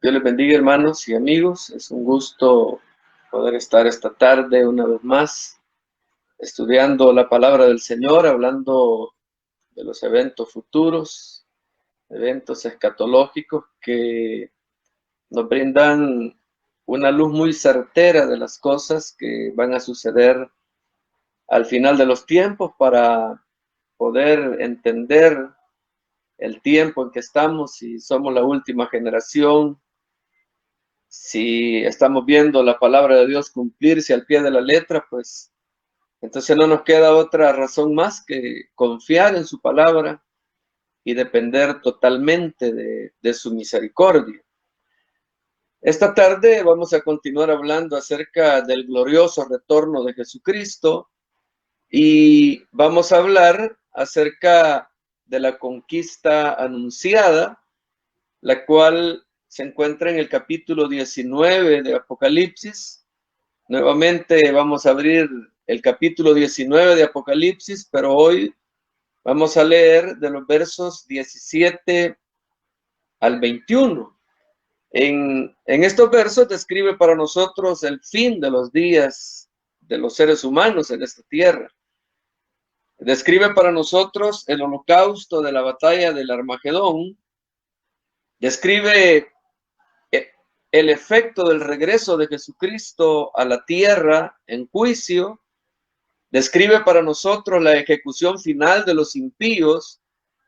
Dios les bendiga, hermanos y amigos. Es un gusto poder estar esta tarde una vez más estudiando la palabra del Señor, hablando de los eventos futuros, eventos escatológicos que nos brindan una luz muy certera de las cosas que van a suceder al final de los tiempos para poder entender el tiempo en que estamos, si somos la última generación, si estamos viendo la palabra de Dios cumplirse al pie de la letra, pues entonces no nos queda otra razón más que confiar en su palabra y depender totalmente de su misericordia. Esta tarde vamos a continuar hablando acerca del glorioso retorno de Jesucristo y vamos a hablar acerca de la conquista anunciada, la cual se encuentra en el capítulo 19 de Apocalipsis. Nuevamente vamos a abrir el capítulo 19 de Apocalipsis, pero hoy vamos a leer de los versos 17 al 21. En estos versos describe para nosotros el fin de los días de los seres humanos en esta tierra. Describe para nosotros el holocausto de la batalla del Armagedón. Describe el efecto del regreso de Jesucristo a la tierra en juicio. Describe para nosotros la ejecución final de los impíos,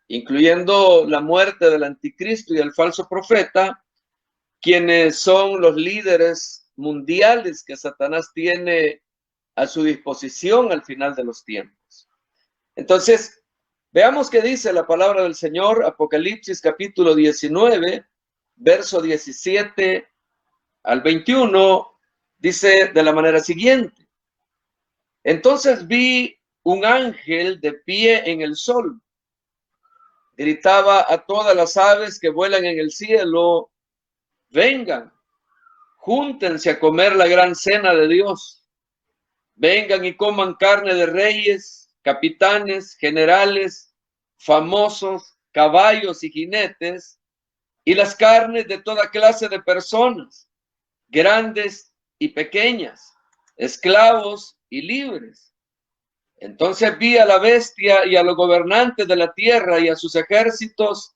incluyendo la muerte del anticristo y del falso profeta, quienes son los líderes mundiales que Satanás tiene a su disposición al final de los tiempos. Entonces, veamos qué dice la palabra del Señor, Apocalipsis capítulo 19, verso 17 al 21, dice de la manera siguiente: entonces vi un ángel de pie en el sol. Gritaba a todas las aves que vuelan en el cielo: vengan, júntense a comer la gran cena de Dios. Vengan y coman carne de reyes, capitanes, generales, famosos, caballos y jinetes, y las carnes de toda clase de personas, grandes y pequeñas, esclavos y libres. Entonces vi a la bestia y a los gobernantes de la tierra y a sus ejércitos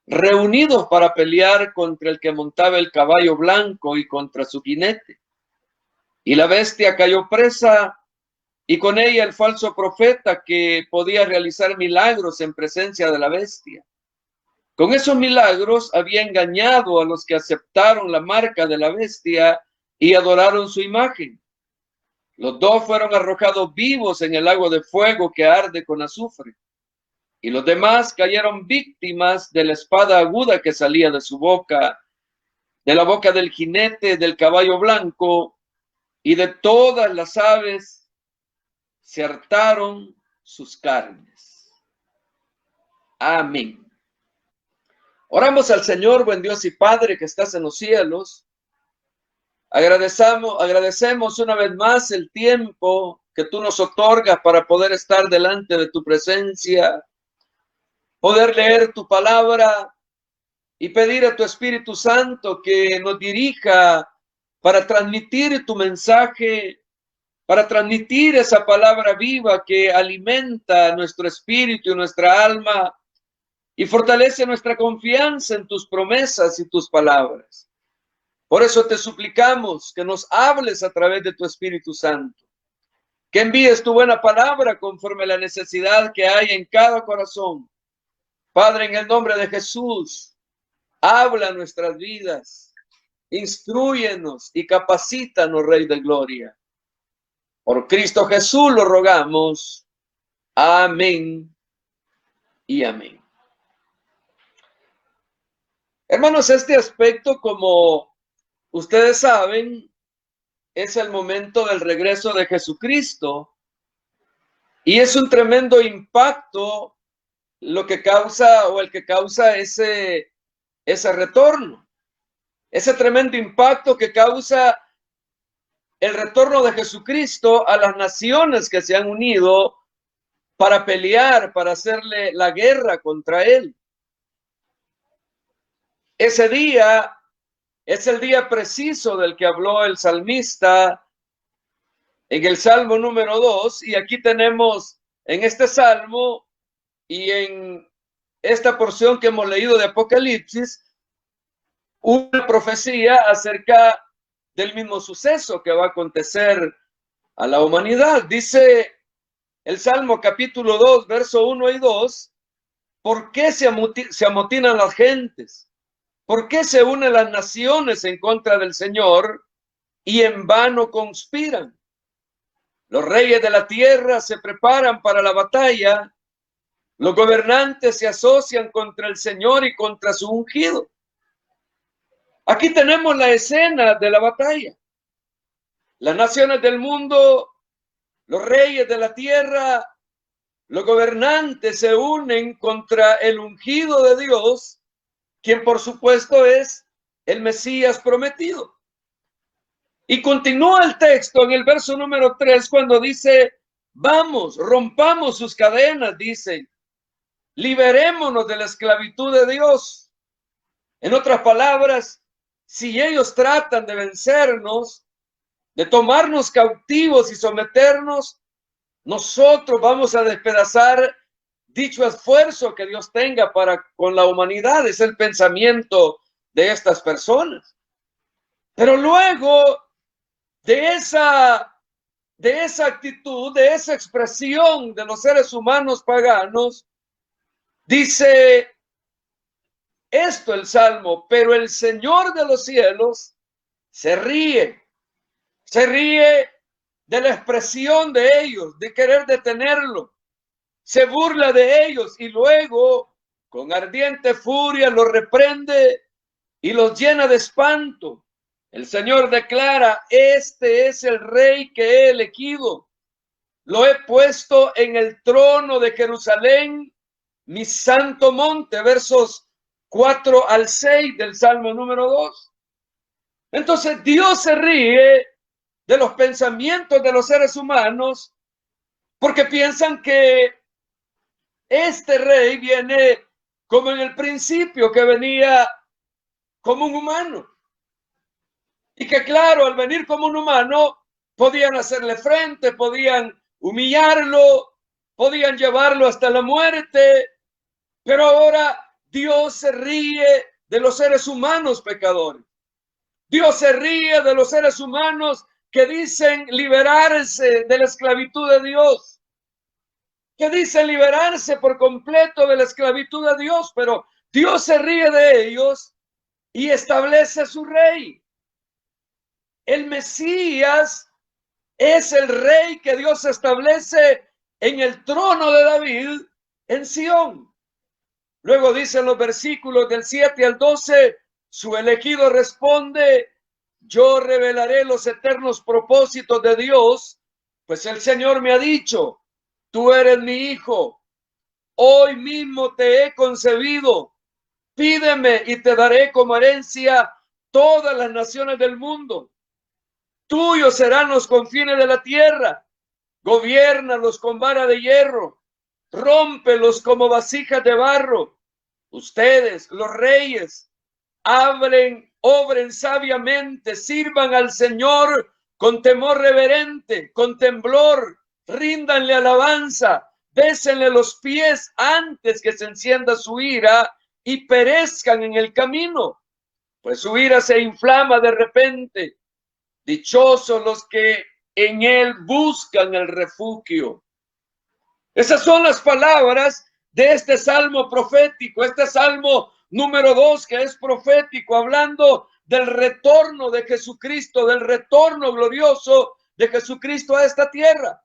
reunidos para pelear contra el que montaba el caballo blanco y contra su jinete. Y la bestia cayó presa, y con ella el falso profeta que podía realizar milagros en presencia de la bestia. Con esos milagros había engañado a los que aceptaron la marca de la bestia y adoraron su imagen. Los dos fueron arrojados vivos en el lago de fuego que arde con azufre, y los demás cayeron víctimas de la espada aguda que salía de su boca, de la boca del jinete del caballo blanco, y de todas las aves se hartaron sus carnes. Amén. Oramos al Señor, buen Dios y Padre que estás en los cielos. Agradecemos una vez más el tiempo que tú nos otorgas para poder estar delante de tu presencia, poder leer tu palabra y pedir a tu Espíritu Santo que nos dirija para transmitir tu mensaje, para transmitir esa palabra viva que alimenta nuestro espíritu y nuestra alma y fortalece nuestra confianza en tus promesas y tus palabras. Por eso te suplicamos que nos hables a través de tu Espíritu Santo, que envíes tu buena palabra conforme a la necesidad que hay en cada corazón. Padre, en el nombre de Jesús, habla nuestras vidas, instrúyenos y capacítanos, Rey de Gloria. Por Cristo Jesús lo rogamos. Amén y amén. Hermanos, este aspecto, como ustedes saben, es el momento del regreso de Jesucristo y es un tremendo impacto lo que causa o el que causa ese retorno, ese tremendo impacto que causa el retorno de Jesucristo a las naciones que se han unido para pelear, para hacerle la guerra contra él. Ese día Es el día preciso del que habló el salmista en el Salmo número 2, y aquí tenemos en este Salmo y en esta porción que hemos leído de Apocalipsis, una profecía acerca del mismo suceso que va a acontecer a la humanidad. Dice el Salmo capítulo 2, verso 1 y 2, ¿por qué se amotinan las gentes? ¿Por qué se unen las naciones en contra del Señor y en vano conspiran? Los reyes de la tierra se preparan para la batalla, los gobernantes se asocian contra el Señor y contra su ungido. Aquí tenemos la escena de la batalla. Las naciones del mundo, los reyes de la tierra, los gobernantes se unen contra el ungido de Dios, quien por supuesto es el Mesías prometido. Y continúa el texto en el verso número 3 cuando dice, vamos, rompamos sus cadenas, dice, liberémonos de la esclavitud de Dios. En otras palabras, si ellos tratan de vencernos, de tomarnos cautivos y someternos, nosotros vamos a despedazar dicho esfuerzo que Dios tenga para con la humanidad. Es el pensamiento de estas personas. Pero luego de esa actitud, de esa expresión de los seres humanos paganos, dice esto el Salmo, pero el Señor de los cielos se ríe de la expresión de ellos, de querer detenerlo, se burla de ellos y luego con ardiente furia los reprende y los llena de espanto. El Señor declara, este es el rey que he elegido, lo he puesto en el trono de Jerusalén, mi santo monte, versos 4 al 6 del Salmo número 2. Entonces Dios se ríe de los pensamientos de los seres humanos porque piensan que este rey viene como en el principio, que venía como un humano. Y que claro, al venir como un humano, podían hacerle frente, podían humillarlo, podían llevarlo hasta la muerte, pero ahora Dios se ríe de los seres humanos pecadores. Dios se ríe de los seres humanos que dicen liberarse de la esclavitud de Dios, que dicen liberarse por completo de la esclavitud de Dios, pero Dios se ríe de ellos y establece su rey. El Mesías es el rey que Dios establece en el trono de David en Sión. Luego dicen los versículos del 7 al 12, su elegido responde, yo revelaré los eternos propósitos de Dios, pues el Señor me ha dicho, tú eres mi hijo, hoy mismo te he concebido, pídeme y te daré como herencia todas las naciones del mundo. Tuyos serán los confines de la tierra, gobiérnalos con vara de hierro, rómpelos como vasijas de barro. Ustedes, los reyes, obren sabiamente, sirvan al Señor con temor reverente, con temblor, ríndanle alabanza, bésenle los pies antes que se encienda su ira y perezcan en el camino, pues su ira se inflama de repente. Dichosos los que en él buscan el refugio. Esas son las palabras de este salmo profético, este salmo número 2 que es profético, hablando del retorno de Jesucristo, del retorno glorioso de Jesucristo a esta tierra.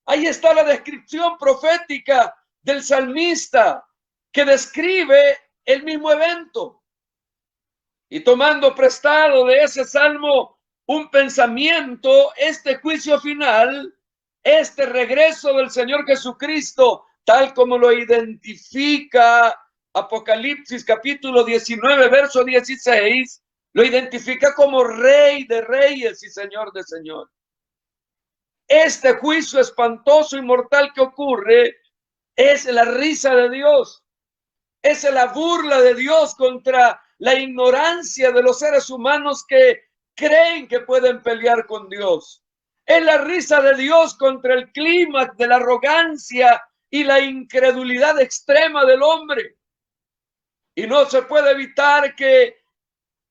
Ahí está la descripción profética del salmista que describe el mismo evento. Y tomando prestado de ese salmo un pensamiento, este juicio final, este regreso del Señor Jesucristo, tal como lo identifica Apocalipsis capítulo 19, verso 16, lo identifica como Rey de Reyes y Señor de Señores. Este juicio espantoso y mortal que ocurre es la risa de Dios, es la burla de Dios contra la ignorancia de los seres humanos que creen que pueden pelear con Dios. Es la risa de Dios contra el clímax de la arrogancia y la incredulidad extrema del hombre. Y no se puede evitar que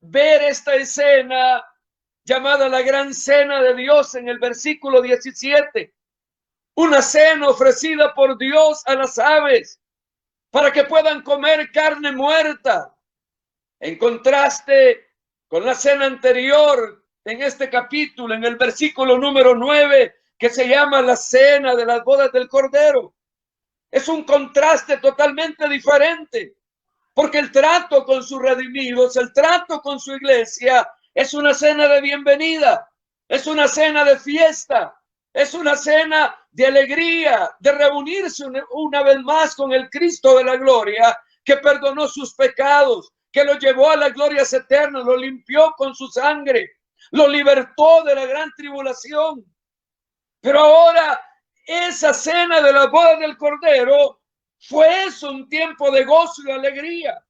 ver esta escena llamada la gran cena de Dios en el versículo 17. Una cena ofrecida por Dios a las aves para que puedan comer carne muerta. En contraste con la cena anterior en este capítulo, en el versículo número 9, que se llama la cena de las bodas del Cordero. Es un contraste totalmente diferente, porque el trato con sus redimidos, el trato con su iglesia, es una cena de bienvenida, es una cena de fiesta, es una cena de alegría, de reunirse una vez más con el Cristo de la gloria, que perdonó sus pecados, que lo llevó a las glorias eternas, lo limpió con su sangre, lo libertó de la gran tribulación. Pero ahora esa cena de las bodas del Cordero fue eso, un tiempo de gozo y de alegría,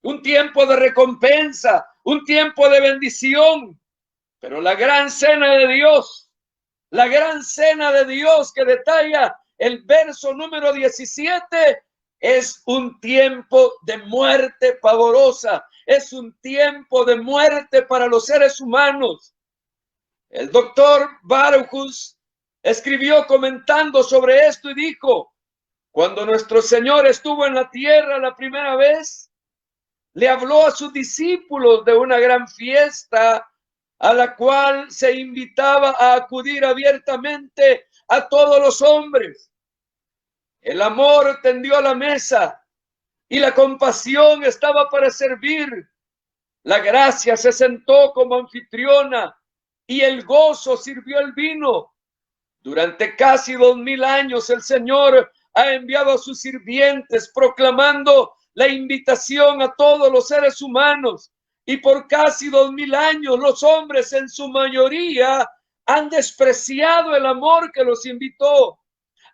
un tiempo de recompensa, un tiempo de bendición. Pero la gran cena de Dios, la gran cena de Dios que detalla el verso número 17, es un tiempo de muerte pavorosa, es un tiempo de muerte para los seres humanos. El doctor Barujus escribió comentando sobre esto y dijo: cuando nuestro Señor estuvo en la tierra la primera vez, le habló a sus discípulos de una gran fiesta a la cual se invitaba a acudir abiertamente a todos los hombres. El amor tendió la mesa y la compasión estaba para servir. La gracia se sentó como anfitriona y el gozo sirvió el vino. Durante casi 2000 años el Señor ha enviado a sus sirvientes proclamando la invitación a todos los seres humanos, y por casi 2000 años los hombres en su mayoría han despreciado el amor que los invitó,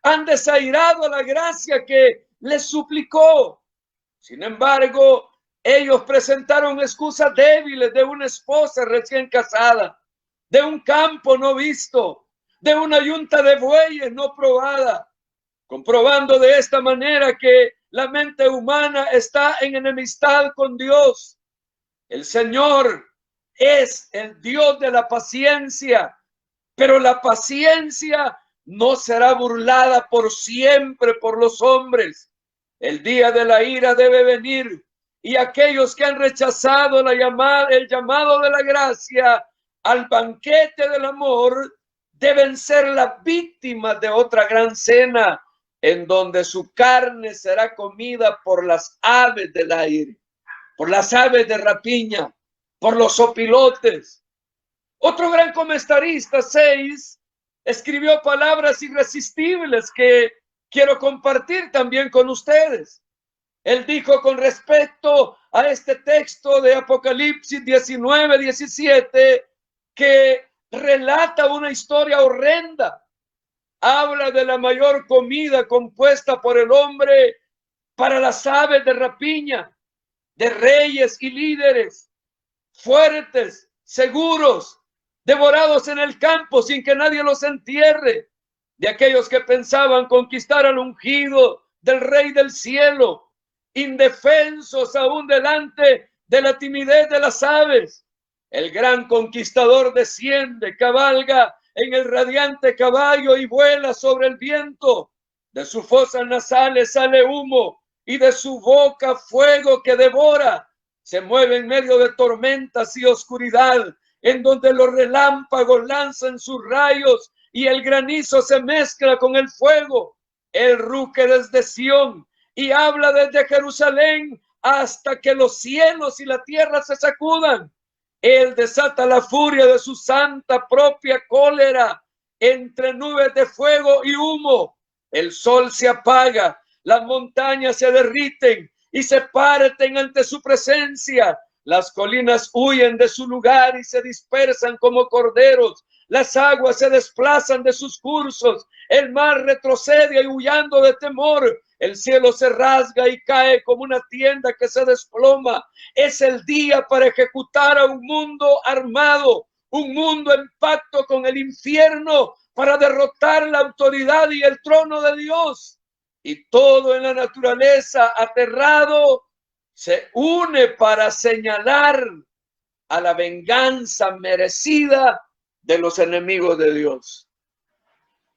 han desairado la gracia que les suplicó. Sin embargo, ellos presentaron excusas débiles de una esposa recién casada, de un campo no visto, de una yunta de bueyes no probada, comprobando de esta manera que la mente humana está en enemistad con Dios. El Señor es el Dios de la paciencia, pero la paciencia no será burlada por siempre por los hombres. El día de la ira debe venir, y aquellos que han rechazado el llamado de la gracia al banquete del amor deben ser las víctimas de otra gran cena, en donde su carne será comida por las aves del aire, por las aves de rapiña, por los opilotes. Otro gran comentarista, Seiz, escribió palabras irresistibles que quiero compartir también con ustedes. Él dijo con respecto a este texto de Apocalipsis 19:17 que relata una historia horrenda. Habla de la mayor comida compuesta por el hombre para las aves de rapiña, de reyes y líderes, fuertes, seguros, devorados en el campo sin que nadie los entierre, de aquellos que pensaban conquistar al ungido del Rey del cielo, indefensos aún delante de la timidez de las aves. El gran conquistador desciende, cabalga en el radiante caballo y vuela sobre el viento. De sus fosas nasales sale humo y de su boca fuego que devora. Se mueve en medio de tormentas y oscuridad, en donde los relámpagos lanzan sus rayos y el granizo se mezcla con el fuego. Él ruge desde Sión y habla desde Jerusalén hasta que los cielos y la tierra se sacudan. Él desata la furia de su santa propia cólera entre nubes de fuego y humo. El sol se apaga, las montañas se derriten y se parten ante su presencia. Las colinas huyen de su lugar y se dispersan como corderos. Las aguas se desplazan de sus cursos. El mar retrocede huyendo de temor. el cielo se rasga y cae como una tienda que se desploma. Es el día para ejecutar a un mundo armado, un mundo en pacto con el infierno para derrotar la autoridad y el trono de Dios. Y todo en la naturaleza, aterrado, se une para señalar a la venganza merecida de los enemigos de Dios.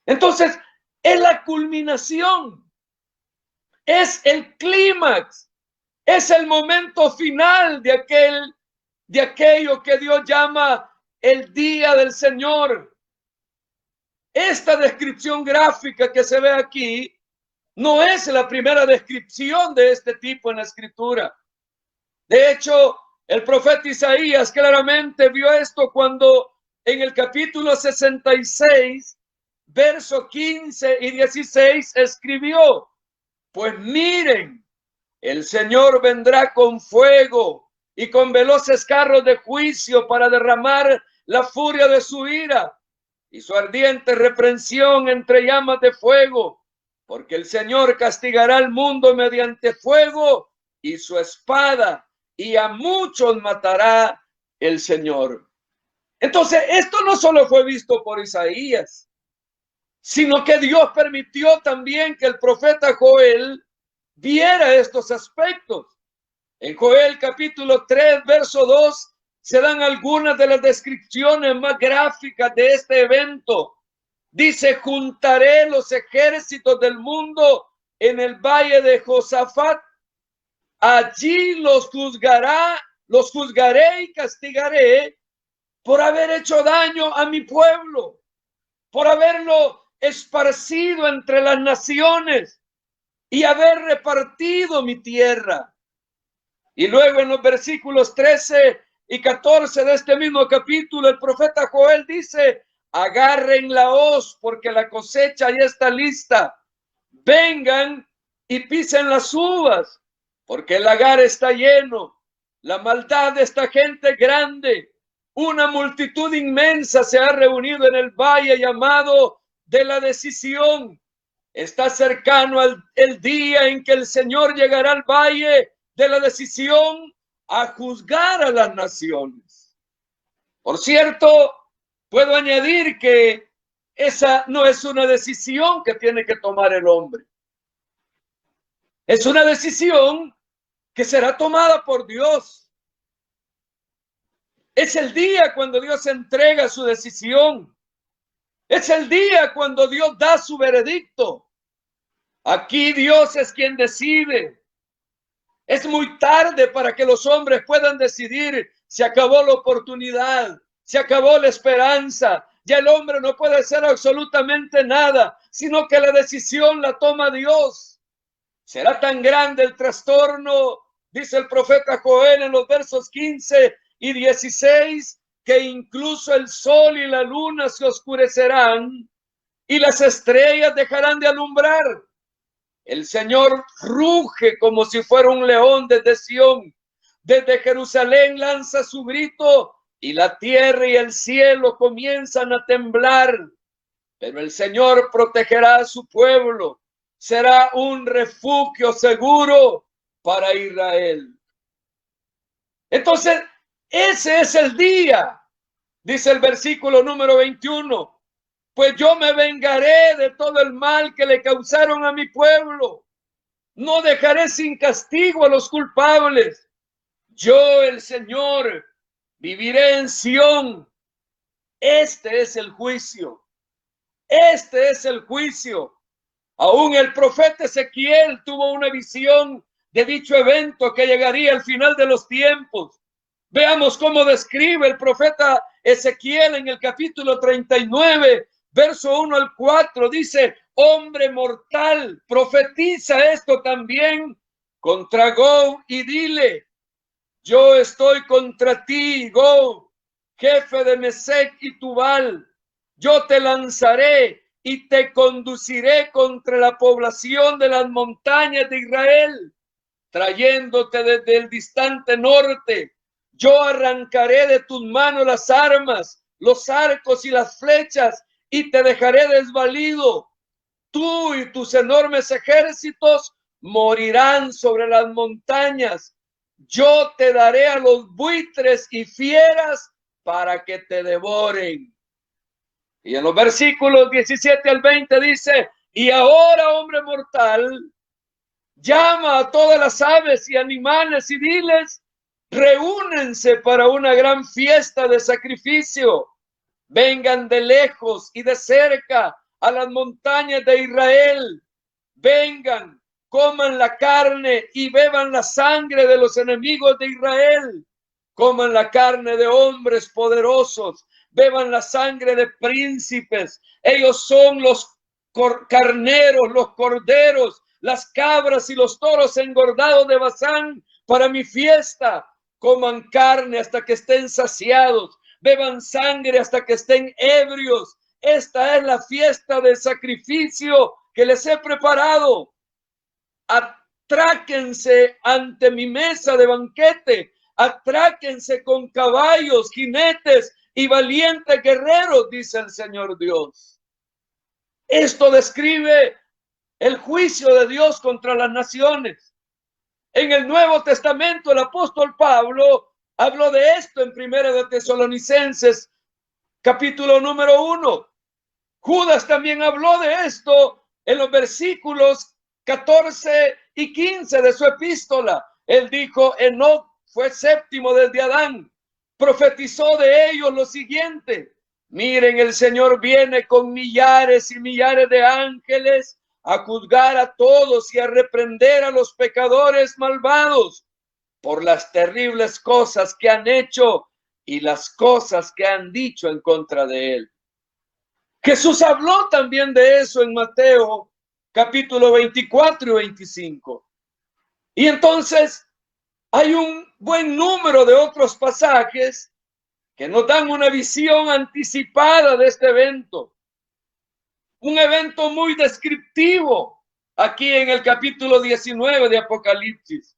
Entonces, es la culminación, es el clímax, es el momento final de aquello que Dios llama el día del Señor. Esta descripción gráfica que se ve aquí no es la primera descripción de este tipo en la Escritura. De hecho, el profeta Isaías claramente vio esto cuando en el capítulo 66, verso 15 y 16, escribió: pues miren, el Señor vendrá con fuego y con veloces carros de juicio para derramar la furia de su ira y su ardiente reprensión entre llamas de fuego, porque el Señor castigará al mundo mediante fuego y su espada, y a muchos matará el Señor. Entonces, esto no solo fue visto por Isaías, sino que Dios permitió también que el profeta Joel viera estos aspectos. En Joel capítulo 3, verso 2, se dan algunas de las descripciones más gráficas de este evento. Dice: juntaré los ejércitos del mundo en el valle de Josafat. Allí los juzgaré y castigaré por haber hecho daño a mi pueblo, por haberlo esparcido entre las naciones y haber repartido mi tierra. Y luego en los versículos 13 y 14 de este mismo capítulo, el profeta Joel dice: agarren la hoz porque la cosecha ya está lista. Vengan y pisen las uvas porque el lagar está lleno. La maldad de esta gente grande. Una multitud inmensa se ha reunido en el valle llamado de la decisión. Está cercano el día en que el Señor llegará al valle de la decisión a juzgar a las naciones. Por cierto, puedo añadir que esa no es una decisión que tiene que tomar el hombre. Es una decisión que será tomada por Dios. Es el día cuando Dios entrega su decisión. Es el día cuando Dios da su veredicto. Aquí Dios es quien decide. Es muy tarde para que los hombres puedan decidir. Se acabó la oportunidad, se acabó la esperanza. Ya el hombre no puede hacer absolutamente nada, sino que la decisión la toma Dios. Será tan grande el trastorno, dice el profeta Joel en los versos 15 y 16, que incluso el sol y la luna se oscurecerán y las estrellas dejarán de alumbrar. El Señor ruge como si fuera un león desde Sión. Desde Jerusalén lanza su grito y la tierra y el cielo comienzan a temblar. Pero el Señor protegerá a su pueblo. Será un refugio seguro para Israel. Entonces, ese es el día, dice el versículo número 21. Pues yo me vengaré de todo el mal que le causaron a mi pueblo. No dejaré sin castigo a los culpables. Yo, el Señor, viviré en Sión. Este es el juicio. Este es el juicio. Aún el profeta Ezequiel tuvo una visión de dicho evento que llegaría al final de los tiempos. Veamos cómo describe el profeta Ezequiel en el capítulo 39, verso 1 al 4. Dice: hombre mortal, profetiza esto también contra Gog y dile: yo estoy contra ti, Gog, jefe de Mesec y Tubal. Yo te lanzaré y te conduciré contra la población de las montañas de Israel, trayéndote desde el distante norte. Yo arrancaré de tus manos las armas, los arcos y las flechas, y te dejaré desvalido. Tú y tus enormes ejércitos morirán sobre las montañas. Yo te daré a los buitres y fieras para que te devoren. Y en los versículos 17 al 20 dice, y ahora, hombre mortal, llama a todas las aves y animales y diles, reúnense para una gran fiesta de sacrificio. Vengan de lejos y de cerca a las montañas de Israel. Vengan, coman la carne y beban la sangre de los enemigos de Israel. Coman la carne de hombres poderosos, beban la sangre de príncipes. Ellos son los carneros, los corderos, las cabras y los toros engordados de Basán para mi fiesta. Coman carne hasta que estén saciados, beban sangre hasta que estén ebrios. Esta es la fiesta del sacrificio que les he preparado. Atráquense ante mi mesa de banquete, atráquense con caballos, jinetes y valientes guerreros, dice el Señor Dios. Esto describe el juicio de Dios contra las naciones. En el Nuevo Testamento, el apóstol Pablo habló de esto en Primera de Tesalonicenses, capítulo número 1. Judas también habló de esto en los versículos 14 y 15 de su epístola. Él dijo, Enoc fue séptimo desde Adán. Profetizó de ellos lo siguiente: miren, el Señor viene con millares y millares de ángeles a juzgar a todos y a reprender a los pecadores malvados por las terribles cosas que han hecho y las cosas que han dicho en contra de él. Jesús habló también de eso en Mateo capítulo 24 y 25. Y entonces hay un buen número de otros pasajes que nos dan una visión anticipada de este evento. Un evento muy descriptivo aquí en el capítulo 19 de Apocalipsis.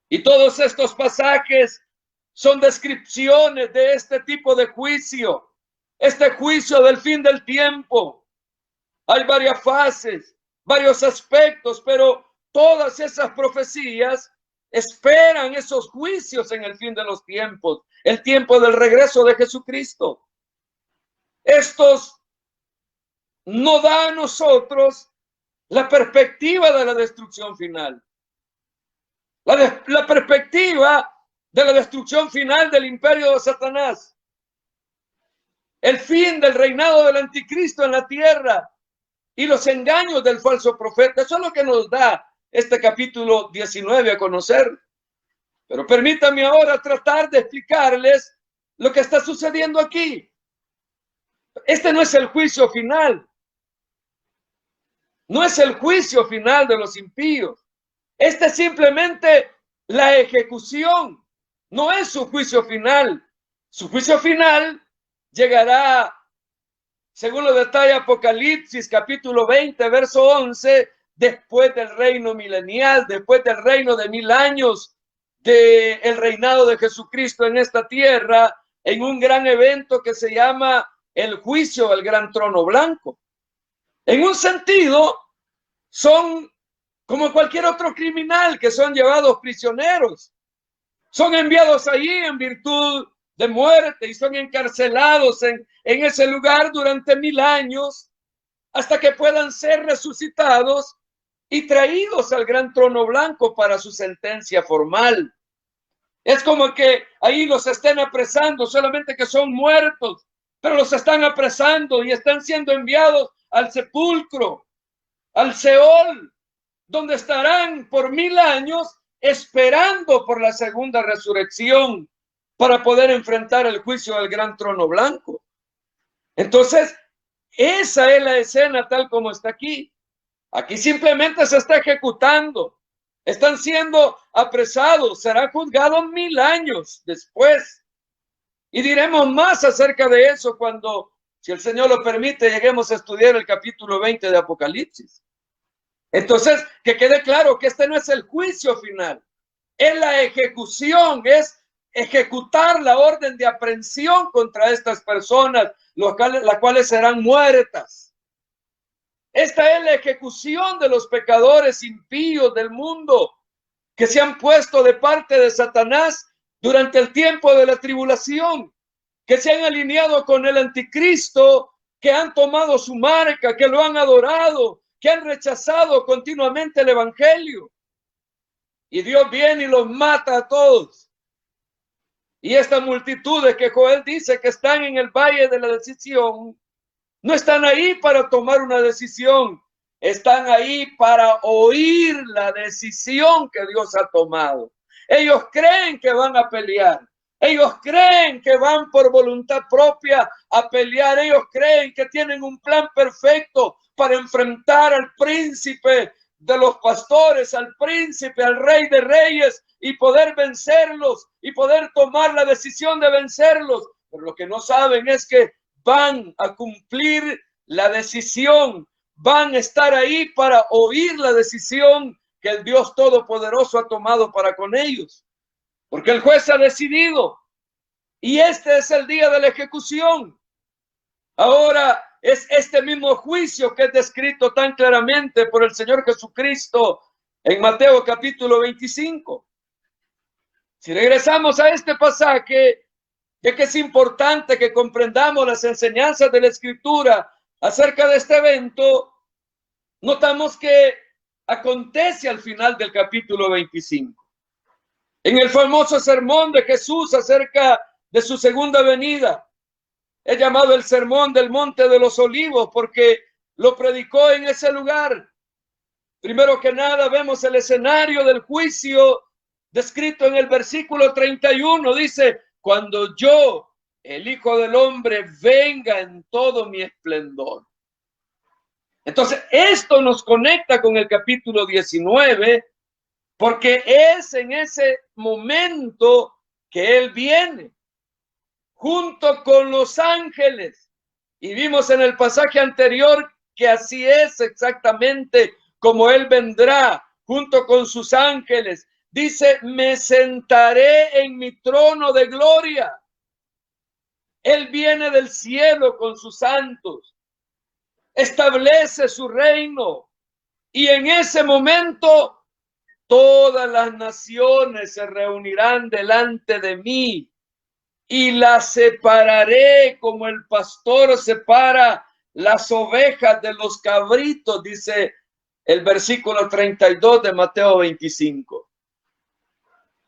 Y todos estos pasajes son descripciones de este tipo de juicio, este juicio del fin del tiempo. Hay varias fases, varios aspectos, pero todas esas profecías esperan esos juicios en el fin de los tiempos, el tiempo del regreso de Jesucristo. Estos no da a nosotros la perspectiva de la destrucción final. La perspectiva de la destrucción final del imperio de Satanás. El fin del reinado del anticristo en la tierra y los engaños del falso profeta. Eso es lo que nos da este capítulo 19 a conocer. Pero permítanme ahora tratar de explicarles lo que está sucediendo aquí. Este no es el juicio final. No es el juicio final de los impíos. Este es simplemente la ejecución. No es su juicio final. Su juicio final llegará, según lo detalla Apocalipsis capítulo 20, verso 11, después del reino milenial, después del reino de 1000 años, del reinado de Jesucristo en esta tierra, en un gran evento que se llama el juicio del gran trono blanco. En un sentido, son como cualquier otro criminal que son llevados prisioneros. Son enviados allí en virtud de muerte y son encarcelados en ese lugar durante 1000 años hasta que puedan ser resucitados y traídos al gran trono blanco para su sentencia formal. Es como que ahí los estén apresando, solamente que son muertos, pero los están apresando y están siendo enviados al sepulcro, al Seol, donde estarán por 1000 años esperando por la segunda resurrección para poder enfrentar el juicio del gran trono blanco. Entonces, esa es la escena tal como está aquí. Aquí simplemente se está ejecutando. Están siendo apresados. Serán juzgados 1000 años después. Y diremos más acerca de eso cuando, si el Señor lo permite, lleguemos a estudiar el capítulo 20 de Apocalipsis. Entonces, que quede claro que este no es el juicio final. Es la ejecución, es ejecutar la orden de aprehensión contra estas personas, las cuales serán muertas. Esta es la ejecución de los pecadores impíos del mundo que se han puesto de parte de Satanás durante el tiempo de la tribulación, que se han alineado con el anticristo, que han tomado su marca, que lo han adorado, que han rechazado continuamente el evangelio. Y Dios viene y los mata a todos. Y estas multitudes que Joel dice que están en el valle de la decisión, no están ahí para tomar una decisión, están ahí para oír la decisión que Dios ha tomado. Ellos creen que van a pelear. Ellos creen que van por voluntad propia a pelear. Ellos creen que tienen un plan perfecto para enfrentar al príncipe de los pastores, al príncipe, al rey de reyes, y poder vencerlos y poder tomar la decisión de vencerlos. Pero lo que no saben es que van a cumplir la decisión, van a estar ahí para oír la decisión que el Dios Todopoderoso ha tomado para con ellos. Porque el juez ha decidido y este es el día de la ejecución. Ahora es este mismo juicio que es descrito tan claramente por el Señor Jesucristo en Mateo capítulo 25. Si regresamos a este pasaje, ya que es importante que comprendamos las enseñanzas de la Escritura acerca de este evento, notamos que acontece al final del capítulo 25. En el famoso sermón de Jesús acerca de su segunda venida, es llamado el sermón del Monte de los Olivos porque lo predicó en ese lugar. Primero que nada vemos el escenario del juicio descrito en el versículo 31. Dice: cuando yo, el Hijo del Hombre, venga en todo mi esplendor. Entonces, esto nos conecta con el capítulo 19, porque es en ese momento que Él viene, junto con los ángeles. Y vimos en el pasaje anterior que así es exactamente como Él vendrá, junto con sus ángeles. Dice: me sentaré en mi trono de gloria. Él viene del cielo con sus santos, establece su reino, y en ese momento todas las naciones se reunirán delante de mí y las separaré como el pastor separa las ovejas de los cabritos, dice el versículo 32 de Mateo 25.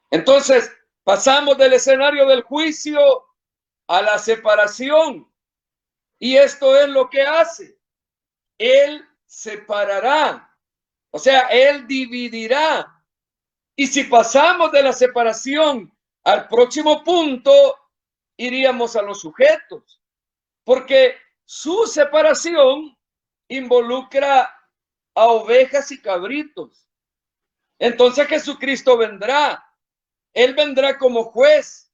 Entonces, pasamos del escenario del juicio a la separación. Y esto es lo que hace. Él separará. O sea, Él dividirá. Y si pasamos de la separación al próximo punto, iríamos a los sujetos. Porque su separación involucra a ovejas y cabritos. Entonces Jesucristo vendrá. Él vendrá como juez.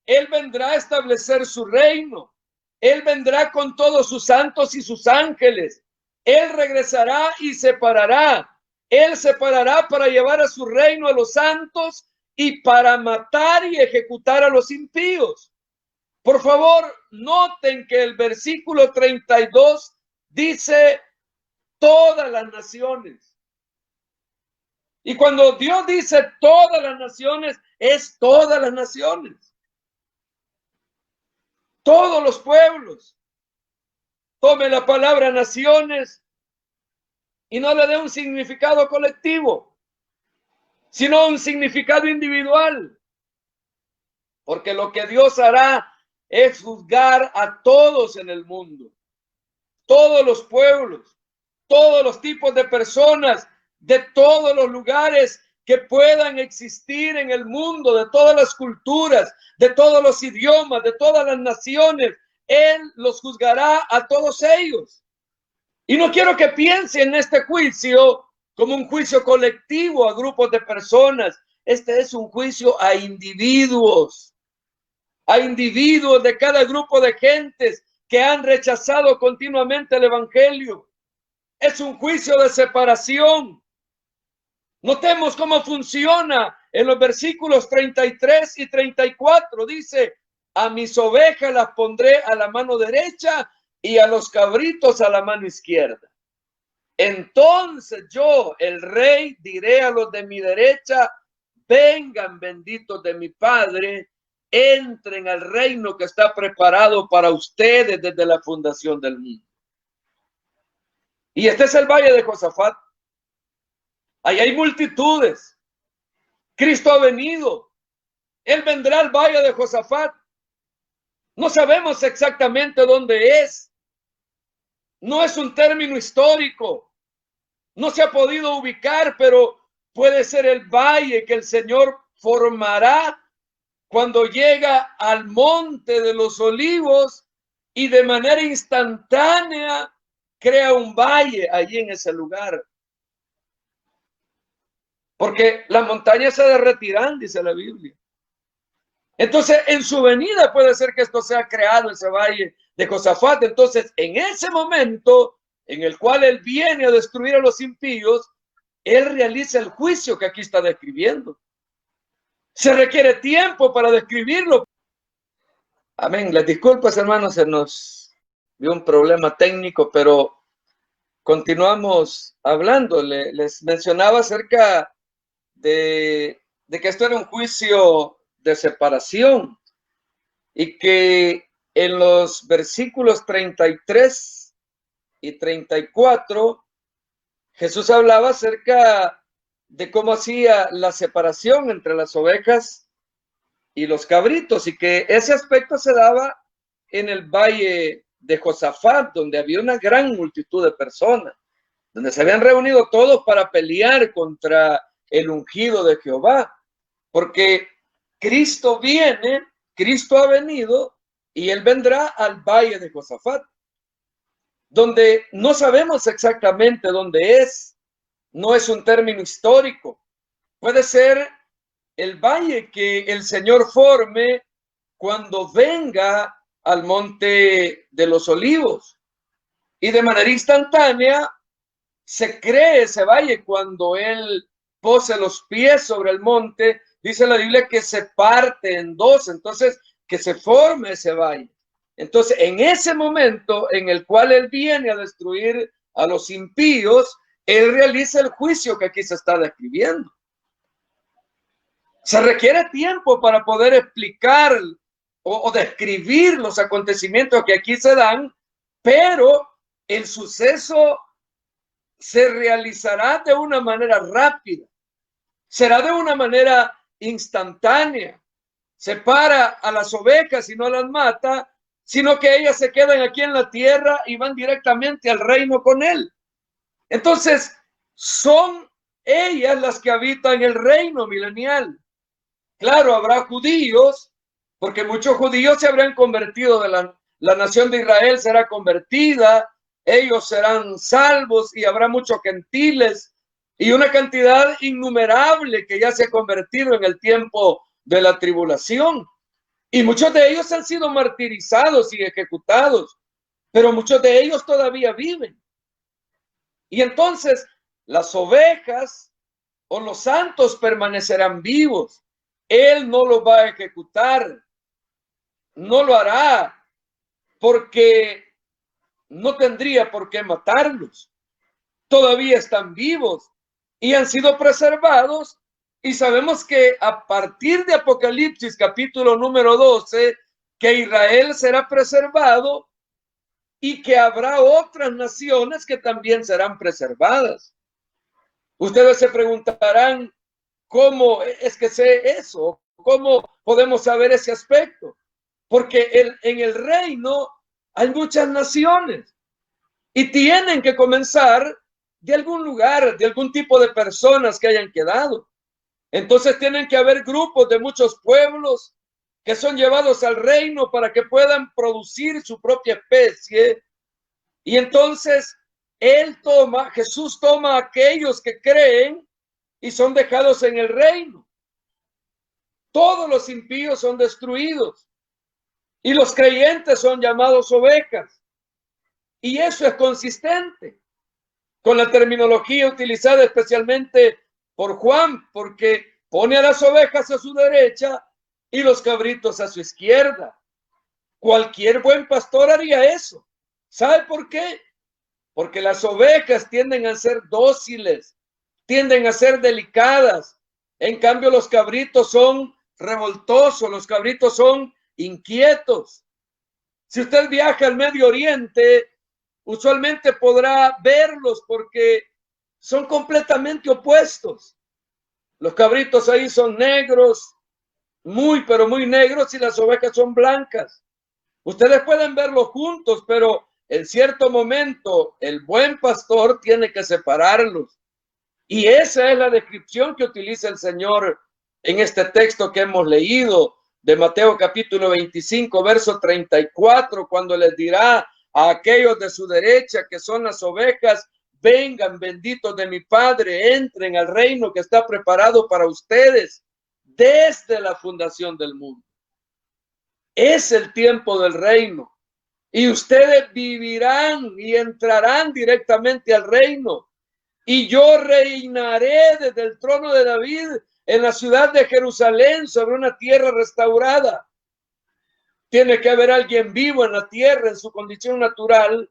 Él vendrá a establecer su reino. Él vendrá con todos sus santos y sus ángeles. Él regresará y separará. Él separará para llevar a su reino a los santos y para matar y ejecutar a los impíos. Por favor, noten que el versículo 32 dice todas las naciones. Y cuando Dios dice todas las naciones, es todas las naciones. Todos los pueblos. Tome la palabra naciones y no le dé un significado colectivo, sino un significado individual. Porque lo que Dios hará es juzgar a todos en el mundo. Todos los pueblos, todos los tipos de personas, de todos los lugares que puedan existir en el mundo, de todas las culturas, de todos los idiomas, de todas las naciones. Él los juzgará a todos ellos. Y no quiero que piensen en este juicio como un juicio colectivo a grupos de personas. Este es un juicio a individuos de cada grupo de gentes que han rechazado continuamente el evangelio. Es un juicio de separación. Notemos cómo funciona en los versículos 33 y 34. Dice: a mis ovejas las pondré a la mano derecha y a los cabritos a la mano izquierda. entonces yo, el rey, diré a los de mi derecha, vengan benditos de mi Padre, entren al reino que está preparado para ustedes desde la fundación del mundo. Y este es el valle de Josafat. Ahí hay multitudes. Cristo ha venido. Él vendrá al valle de Josafat. No sabemos exactamente dónde es. No es un término histórico. No se ha podido ubicar, pero puede ser el valle que el Señor formará cuando llega al monte de los olivos y de manera instantánea crea un valle allí en ese lugar. Porque las montañas se derretirán, dice la Biblia. Entonces, en su venida puede ser que esto sea creado, ese valle de Josafat. Entonces, en ese momento en el cual él viene a destruir a los impíos, él realiza el juicio que aquí está describiendo. Se requiere tiempo para describirlo. Amén. Las disculpas, hermanos, se nos dio un problema técnico, pero continuamos hablando. Les mencionaba acerca de que esto era un juicio de separación y que en los versículos 33 y 34 Jesús hablaba acerca de cómo hacía la separación entre las ovejas y los cabritos, y que ese aspecto se daba en el valle de Josafat, donde había una gran multitud de personas, donde se habían reunido todos para pelear contra el ungido de Jehová, porque Cristo viene, Cristo ha venido, y él vendrá al valle de Josafat, donde no sabemos exactamente dónde es. No es un término histórico. Puede ser el valle que el Señor forme cuando venga al monte de los olivos. Y de manera instantánea se cree ese valle cuando él pose los pies sobre el monte. Dice la Biblia que se parte en dos, entonces que se forme ese valle. Entonces, en ese momento en el cual él viene a destruir a los impíos, él realiza el juicio que aquí se está describiendo. Se requiere tiempo para poder explicar o describir los acontecimientos que aquí se dan, pero el suceso se realizará de una manera rápida, será de una manera instantánea. Separa a las ovejas y no las mata, sino que ellas se quedan aquí en la tierra y van directamente al reino con él. Entonces, son ellas las que habitan el reino milenial. Claro, habrá judíos, porque muchos judíos se habrán convertido, la nación de Israel será convertida, ellos serán salvos y habrá muchos gentiles y una cantidad innumerable que ya se ha convertido en el tiempo de la tribulación. Y muchos de ellos han sido martirizados y ejecutados, pero muchos de ellos todavía viven. Y entonces las ovejas o los santos permanecerán vivos. Él no lo va a ejecutar, no lo hará, porque no tendría por qué matarlos. Todavía están vivos y han sido preservados. Y sabemos que a partir de Apocalipsis capítulo número 12, que Israel será preservado y que habrá otras naciones que también serán preservadas. Ustedes se preguntarán, ¿cómo es que sé eso? ¿Cómo podemos saber ese aspecto? Porque en el reino hay muchas naciones y tienen que comenzar de algún lugar, de algún tipo de personas que hayan quedado. Entonces tienen que haber grupos de muchos pueblos que son llevados al reino para que puedan producir su propia especie. Y entonces Jesús toma a aquellos que creen y son dejados en el reino. Todos los impíos son destruidos y los creyentes son llamados ovejas. Y eso es consistente con la terminología utilizada especialmente por Juan, porque pone a las ovejas a su derecha y los cabritos a su izquierda. Cualquier buen pastor haría eso. ¿Sabe por qué? porque las ovejas tienden a ser dóciles, tienden a ser delicadas. En cambio, los cabritos son revoltosos, los cabritos son inquietos. Si usted viaja al Medio Oriente, usualmente podrá verlos porque son completamente opuestos. Los cabritos ahí son negros, pero muy negros, y las ovejas son blancas. Ustedes pueden verlos juntos, pero en cierto momento el buen pastor tiene que separarlos. Y esa es la descripción que utiliza el Señor en este texto que hemos leído de Mateo capítulo 25, verso 34, cuando les dirá a aquellos de su derecha, que son las ovejas: vengan, benditos de mi Padre, entren al reino que está preparado para ustedes desde la fundación del mundo. Es el tiempo del reino, y ustedes vivirán y entrarán directamente al reino. Y yo reinaré desde el trono de David en la ciudad de Jerusalén sobre una tierra restaurada. Tiene que haber alguien vivo en la tierra en su condición natural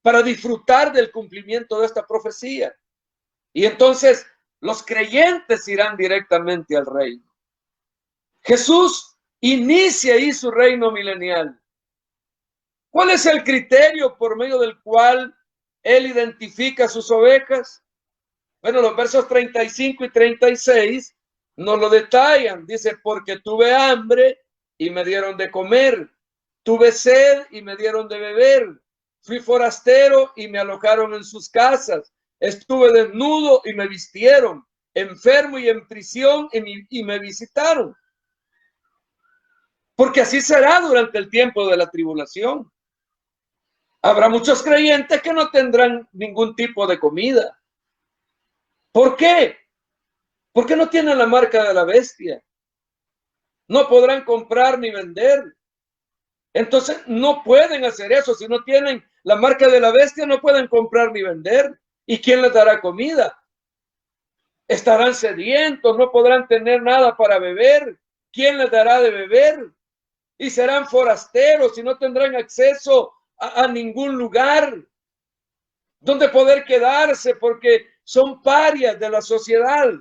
para disfrutar del cumplimiento de esta profecía. Y entonces los creyentes irán directamente al reino. Jesús inicia ahí su reino milenial. ¿Cuál es el criterio por medio del cual él identifica a sus ovejas? Bueno, los versos 35 y 36 nos lo detallan. Dice: porque tuve hambre y me dieron de comer, tuve sed y me dieron de beber, fui forastero y me alojaron en sus casas, estuve desnudo y me vistieron, enfermo y en prisión y me visitaron. Porque así será durante el tiempo de la tribulación. Habrá muchos creyentes que no tendrán ningún tipo de comida. ¿Por qué? Porque no tienen la marca de la bestia. No podrán comprar ni vender. Entonces no pueden hacer eso. Si no tienen la marca de la bestia, no pueden comprar ni vender. ¿Y quién les dará comida? Estarán sedientos, no podrán tener nada para beber. ¿Quién les dará de beber? Y serán forasteros y no tendrán acceso a ningún lugar donde poder quedarse, porque son parias de la sociedad.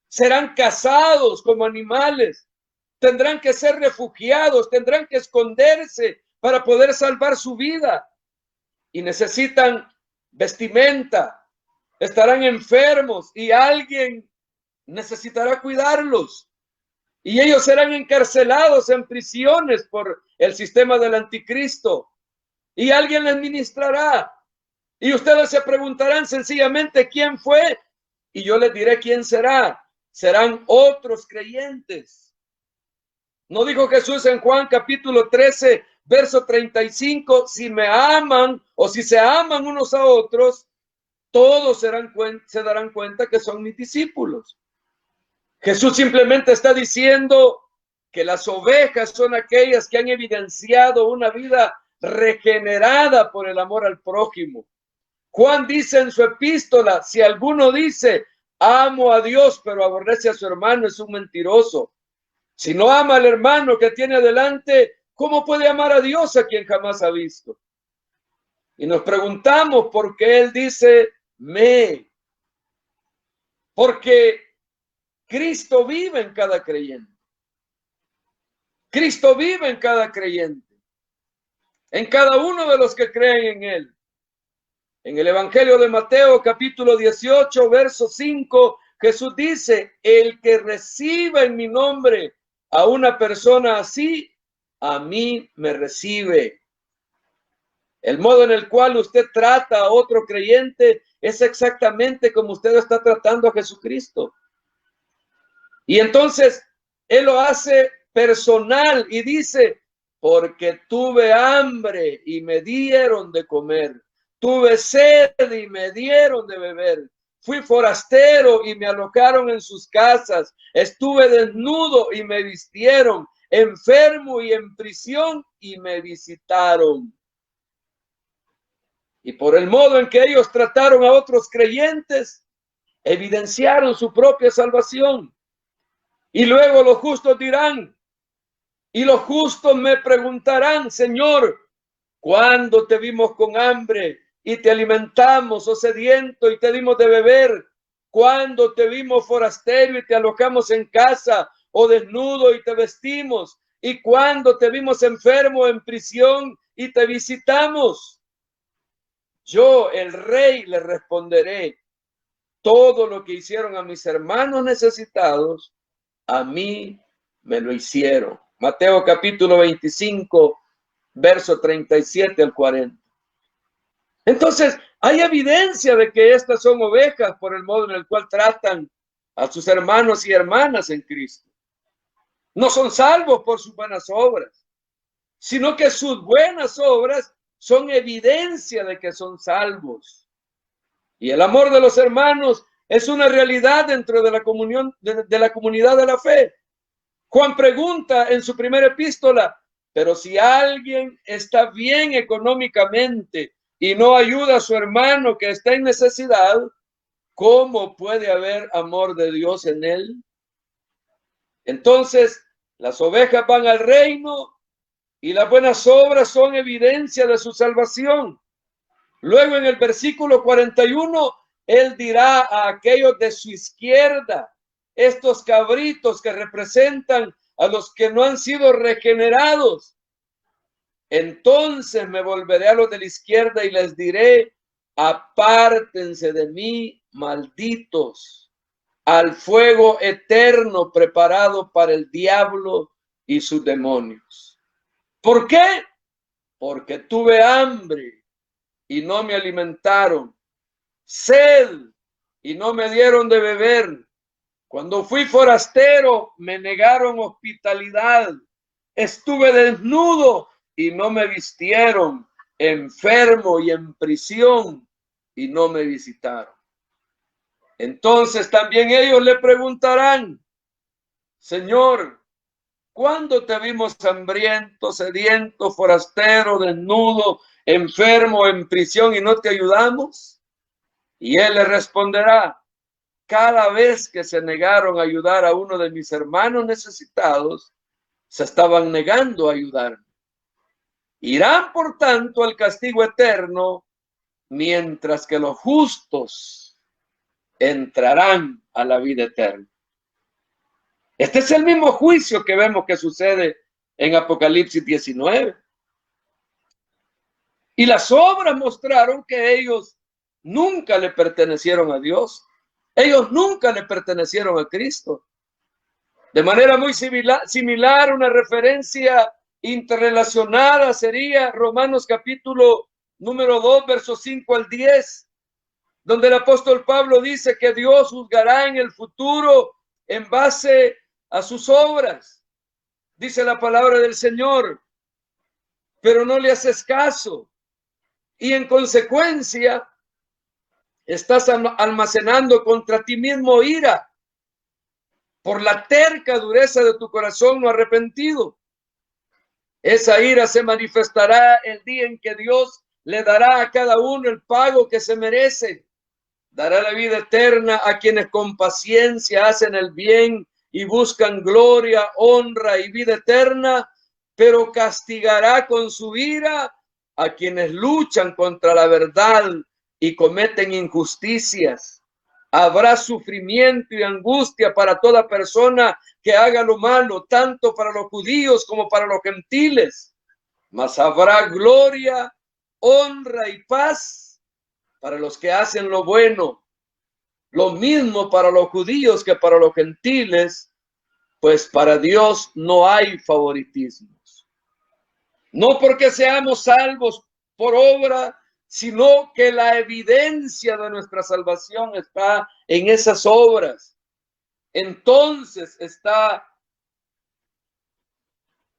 Serán cazados como animales, tendrán que ser refugiados, tendrán que esconderse para poder salvar su vida, y necesitan vestimenta, estarán enfermos y alguien necesitará cuidarlos, y ellos serán encarcelados en prisiones por el sistema del anticristo, y alguien les ministrará. Y ustedes se preguntarán sencillamente quién fue, y yo les diré quién será. Serán otros creyentes. ¿No dijo Jesús en Juan capítulo 13, verso 35, si me aman o si se aman unos a otros, todos se darán cuenta que son mis discípulos? Jesús simplemente está diciendo que las ovejas son aquellas que han evidenciado una vida regenerada por el amor al prójimo. Juan dice en su epístola: si alguno dice amo a Dios pero aborrece a su hermano, es un mentiroso. Si no ama al hermano que tiene delante, ¿cómo puede amar a Dios a quien jamás ha visto? Y nos preguntamos por qué él dice me. Porque Cristo vive en cada creyente. Cristo vive en cada creyente, en cada uno de los que creen en él. En el Evangelio de Mateo, capítulo 18, verso 5, Jesús dice: el que reciba en mi nombre a una persona así, a mí me recibe. El modo en el cual usted trata a otro creyente es exactamente como usted está tratando a Jesucristo. Y entonces él lo hace personal y dice: porque tuve hambre y me dieron de comer, tuve sed y me dieron de beber, fui forastero y me alojaron en sus casas, estuve desnudo y me vistieron, enfermo y en prisión y me visitaron. Y por el modo en que ellos trataron a otros creyentes, evidenciaron su propia salvación. Y luego los justos dirán, y los justos me preguntarán: Señor, ¿cuándo te vimos con hambre y te alimentamos, o sediento y te dimos de beber? ¿Cuándo te vimos forastero y te alojamos en casa, o desnudo y te vestimos? ¿Y cuándo te vimos enfermo en prisión y te visitamos? Yo, el rey, le responderé: todo lo que hicieron a mis hermanos necesitados, a mí me lo hicieron. Mateo capítulo 25, verso 37 al 40. Entonces, hay evidencia de que estas son ovejas por el modo en el cual tratan a sus hermanos y hermanas en Cristo. No son salvos por sus buenas obras, sino que sus buenas obras son evidencia de que son salvos. Y el amor de los hermanos es una realidad dentro de la comunión, de la comunidad de la fe. Juan pregunta en su primera epístola: pero si alguien está bien económicamente y no ayuda a su hermano que está en necesidad, ¿cómo puede haber amor de Dios en él? Entonces, las ovejas van al reino y las buenas obras son evidencia de su salvación. Luego en el versículo 41, él dirá a aquellos de su izquierda, estos cabritos que representan a los que no han sido regenerados: entonces me volveré a los de la izquierda y les diré: apártense de mí, malditos, al fuego eterno preparado para el diablo y sus demonios. ¿Por qué? Porque tuve hambre y no me alimentaron, sed y no me dieron de beber. Cuando fui forastero, me negaron hospitalidad. Estuve desnudo y no me vistieron, enfermo y en prisión y no me visitaron. Entonces también ellos le preguntarán: Señor, ¿cuándo te vimos hambriento, sediento, forastero, desnudo, enfermo, en prisión y no te ayudamos? Y él le responderá: cada vez que se negaron a ayudar a uno de mis hermanos necesitados, se estaban negando a ayudarme. Irán, por tanto, al castigo eterno, mientras que los justos entrarán a la vida eterna. Este es el mismo juicio que vemos que sucede en Apocalipsis 19. Y las obras mostraron que ellos nunca le pertenecieron a Dios. Ellos nunca le pertenecieron a Cristo. De manera muy similar, una referencia interrelacionada sería Romanos capítulo número 2, versos 5 al 10, donde el apóstol Pablo dice que Dios juzgará en el futuro en base a sus obras. Dice la palabra del Señor: pero no le haces caso, y en consecuencia estás almacenando contra ti mismo ira por la terca dureza de tu corazón no arrepentido. Esa ira se manifestará el día en que Dios le dará a cada uno el pago que se merece. Dará la vida eterna a quienes con paciencia hacen el bien y buscan gloria, honra y vida eterna, pero castigará con su ira a quienes luchan contra la verdad y cometen injusticias. Habrá sufrimiento y angustia para toda persona que haga lo malo, tanto para los judíos como para los gentiles. Mas habrá gloria, honra y paz para los que hacen lo bueno. Lo mismo para los judíos que para los gentiles, pues para Dios no hay favoritismos. No porque seamos salvos por obra, sino que la evidencia de nuestra salvación está en esas obras. Entonces está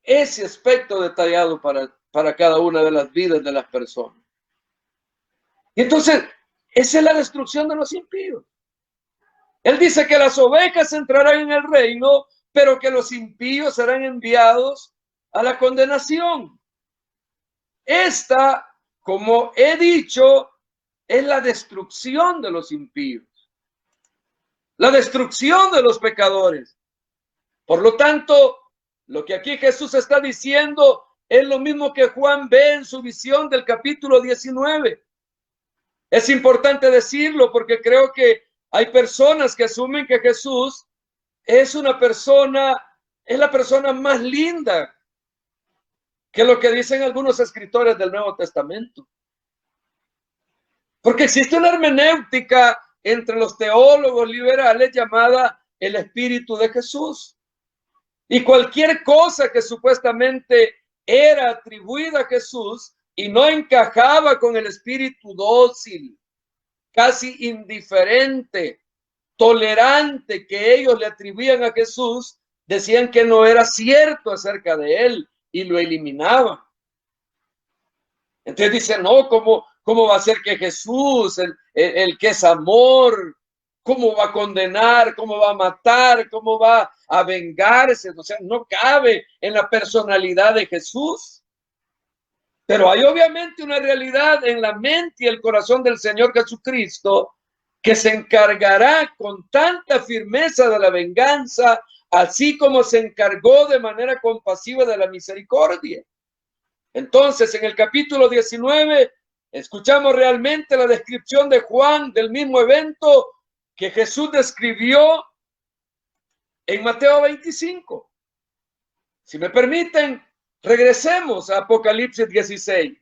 ese aspecto detallado para cada una de las vidas de las personas. Y entonces, esa es la destrucción de los impíos. Él dice que las ovejas entrarán en el reino, pero que los impíos serán enviados a la condenación. Esta, como he dicho, es la destrucción de los impíos, la destrucción de los pecadores. Por lo tanto, lo que aquí Jesús está diciendo es lo mismo que Juan ve en su visión del capítulo 19. Es importante decirlo porque creo que hay personas que asumen que Jesús es una persona, es la persona más linda que lo que dicen algunos escritores del Nuevo Testamento. Porque existe una hermenéutica entre los teólogos liberales llamada el Espíritu de Jesús. Y cualquier cosa que supuestamente era atribuida a Jesús y no encajaba con el espíritu dócil, casi indiferente, tolerante que ellos le atribuían a Jesús, decían que no era cierto acerca de él y lo eliminaban. Entonces dicen, no, ¿cómo va a ser que Jesús, el que es amor, cómo va a condenar, cómo va a matar, cómo va a vengarse? O sea, no cabe en la personalidad de Jesús. Pero hay obviamente una realidad en la mente y el corazón del Señor Jesucristo que se encargará con tanta firmeza de la venganza, así como se encargó de manera compasiva de la misericordia. Entonces, en el capítulo 19, escuchamos realmente la descripción de Juan del mismo evento que Jesús describió en Mateo 25. Si me permiten, regresemos a Apocalipsis 16.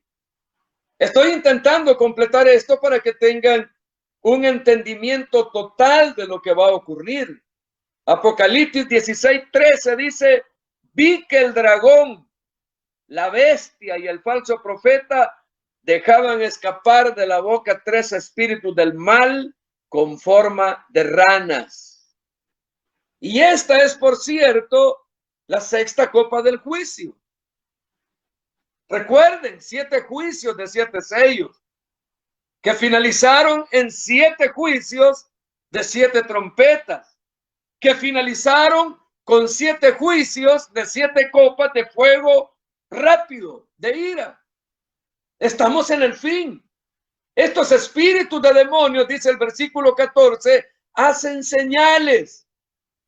Estoy intentando completar esto para que tengan un entendimiento total de lo que va a ocurrir. Apocalipsis 16:13 dice, vi que el dragón, la bestia y el falso profeta dejaban escapar de la boca 3 espíritus del mal con forma de ranas. Y esta es, por cierto, la 6ª copa del juicio. Recuerden, 7 juicios de 7 sellos, que finalizaron en 7 juicios de 7 trompetas, que finalizaron con 7 juicios de 7 copas de fuego rápido, de ira. Estamos en el fin. Estos espíritus de demonios, dice el versículo 14, hacen señales.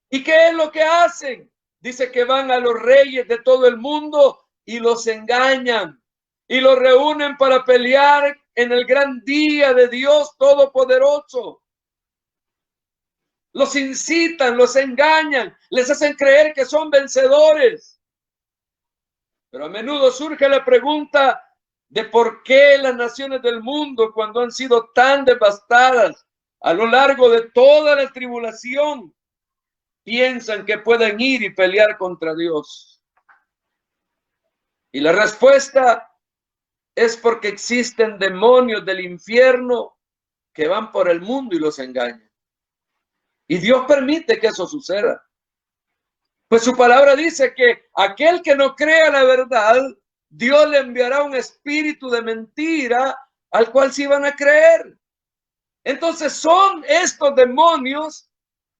¿Y qué es lo que hacen? Dice que van a los reyes de todo el mundo y los engañan y los reúnen para pelear en el gran día de Dios Todopoderoso. Los incitan, los engañan, les hacen creer que son vencedores. Pero a menudo surge la pregunta de por qué las naciones del mundo, cuando han sido tan devastadas a lo largo de toda la tribulación, piensan que pueden ir y pelear contra Dios. Y la respuesta es porque existen demonios del infierno que van por el mundo y los engañan. Y Dios permite que eso suceda. Pues su palabra dice que aquel que no crea la verdad, Dios le enviará un espíritu de mentira al cual sí van a creer. Entonces son estos demonios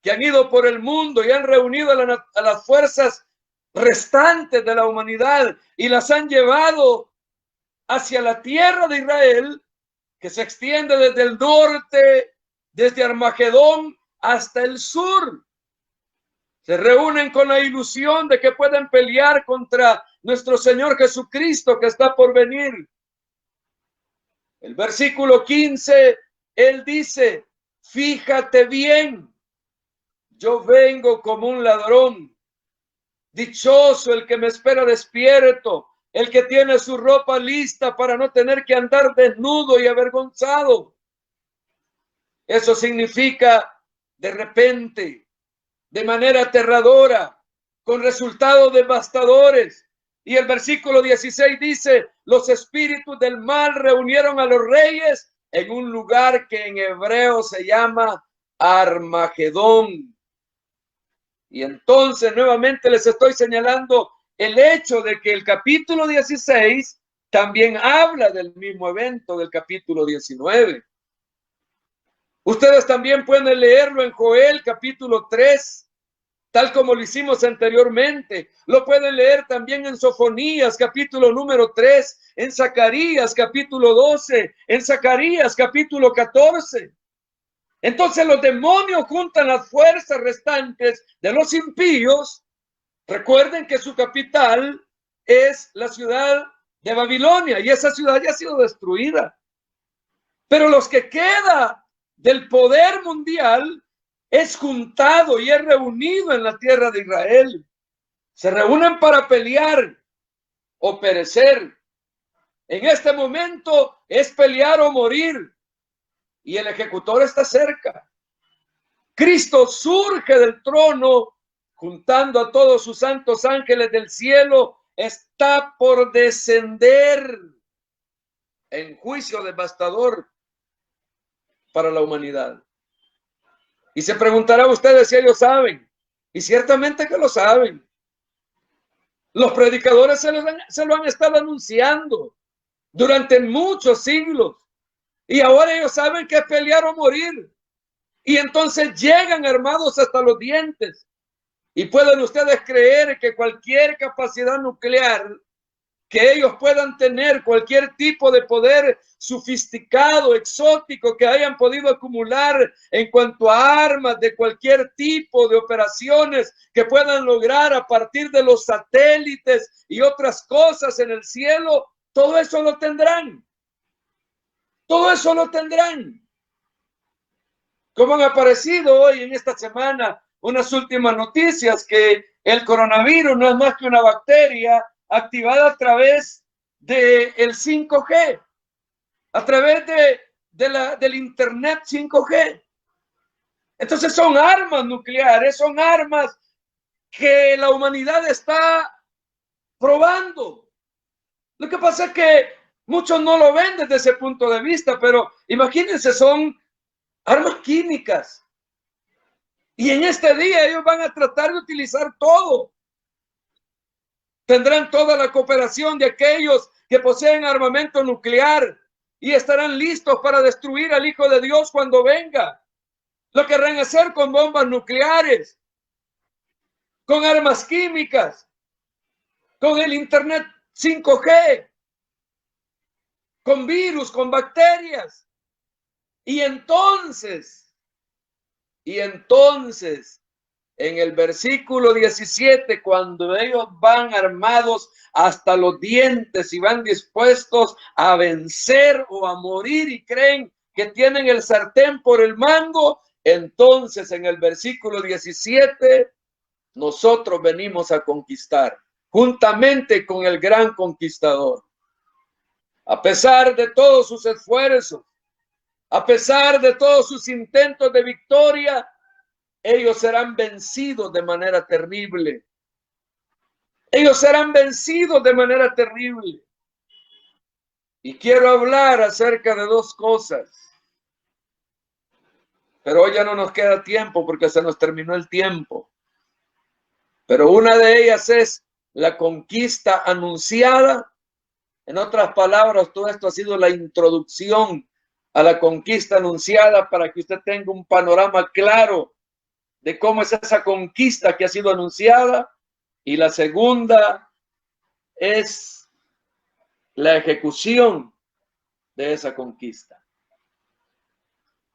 que han ido por el mundo y han reunido a las fuerzas restantes de la humanidad y las han llevado hacia la tierra de Israel, que se extiende desde el norte, desde Armagedón hasta el sur. Se reúnen con la ilusión de que pueden pelear contra nuestro Señor Jesucristo que está por venir. El versículo 15, él dice, fíjate bien, yo vengo como un ladrón. Dichoso el que me espera despierto, el que tiene su ropa lista para no tener que andar desnudo y avergonzado. Eso significa de repente, de manera aterradora, con resultados devastadores. Y el versículo 16 dice, los espíritus del mal reunieron a los reyes en un lugar que en hebreo se llama Armagedón. Y entonces nuevamente les estoy señalando el hecho de que el capítulo 16 también habla del mismo evento del capítulo 19. Ustedes también pueden leerlo en Joel capítulo 3, tal como lo hicimos anteriormente. Lo pueden leer también en Sofonías capítulo número 3, en Zacarías capítulo 12, en Zacarías capítulo 14. Entonces los demonios juntan las fuerzas restantes de los impíos. Recuerden que su capital es la ciudad de Babilonia y esa ciudad ya ha sido destruida. Pero los que queda del poder mundial es juntado y es reunido en la tierra de Israel. Se reúnen para pelear o perecer. En este momento es pelear o morir. Y el ejecutor está cerca. Cristo surge del trono, juntando a todos sus santos ángeles del cielo. Está por descender en juicio devastador para la humanidad. Y se preguntará ustedes si ellos saben. Y ciertamente que lo saben. Los predicadores se lo han estado anunciando durante muchos siglos. Y ahora ellos saben que es pelear o morir. Y entonces llegan armados hasta los dientes. Y pueden ustedes creer que cualquier capacidad nuclear que ellos puedan tener, cualquier tipo de poder sofisticado, exótico que hayan podido acumular en cuanto a armas de cualquier tipo de operaciones que puedan lograr a partir de los satélites y otras cosas en el cielo, todo eso lo tendrán. Todo eso lo tendrán. Como han aparecido hoy en esta semana unas últimas noticias que el coronavirus no es más que una bacteria activada a través del 5G, a través del Internet 5G. Entonces son armas nucleares, son armas que la humanidad está probando. Lo que pasa es que muchos no lo ven desde ese punto de vista, pero imagínense, son armas químicas. Y en este día ellos van a tratar de utilizar todo. Tendrán toda la cooperación de aquellos que poseen armamento nuclear y estarán listos para destruir al Hijo de Dios cuando venga. Lo querrán hacer con bombas nucleares, con armas químicas, con el Internet 5G, con virus, con bacterias. Y entonces, en el versículo 17, cuando ellos van armados hasta los dientes y van dispuestos a vencer o a morir y creen que tienen el sartén por el mango, entonces en el versículo 17, nosotros venimos a conquistar, juntamente con el gran conquistador. A pesar de todos sus esfuerzos, a pesar de todos sus intentos de victoria, ellos serán vencidos de manera terrible. Ellos serán vencidos de manera terrible. Y quiero hablar acerca de dos cosas. Pero hoy ya no nos queda tiempo porque se nos terminó el tiempo. Pero una de ellas es la conquista anunciada. En otras palabras, todo esto ha sido la introducción a la conquista anunciada para que usted tenga un panorama claro de cómo es esa conquista que ha sido anunciada. Y la segunda es la ejecución de esa conquista.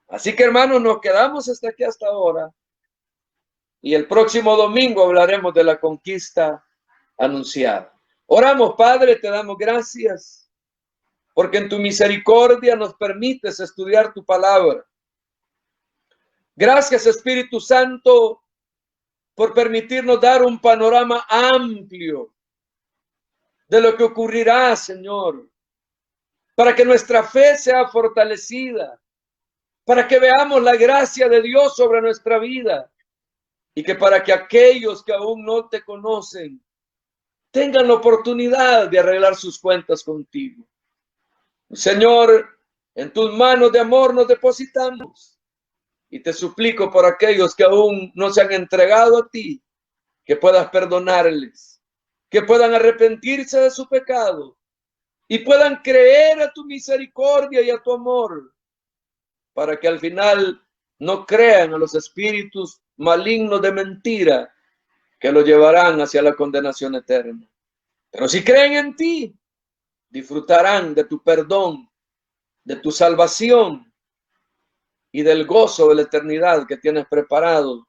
Así que, hermanos, nos quedamos hasta aquí hasta ahora. Y el próximo domingo hablaremos de la conquista anunciada. Oramos, Padre, te damos gracias porque en tu misericordia nos permites estudiar tu palabra. Gracias, Espíritu Santo, por permitirnos dar un panorama amplio de lo que ocurrirá, Señor, para que nuestra fe sea fortalecida, para que veamos la gracia de Dios sobre nuestra vida y que para que aquellos que aún no te conocen tengan la oportunidad de arreglar sus cuentas contigo. Señor, en tus manos de amor nos depositamos y te suplico por aquellos que aún no se han entregado a ti, que puedas perdonarles, que puedan arrepentirse de su pecado y puedan creer a tu misericordia y a tu amor, para que al final no crean a los espíritus malignos de mentira que los llevarán hacia la condenación eterna. Pero si creen en ti, disfrutarán de tu perdón, de tu salvación y del gozo de la eternidad que tienes preparado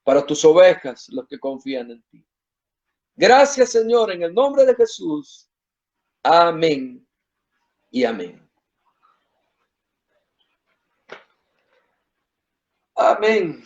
para tus ovejas, los que confían en ti. Gracias, Señor, en el nombre de Jesús. Amén y amén. Amén.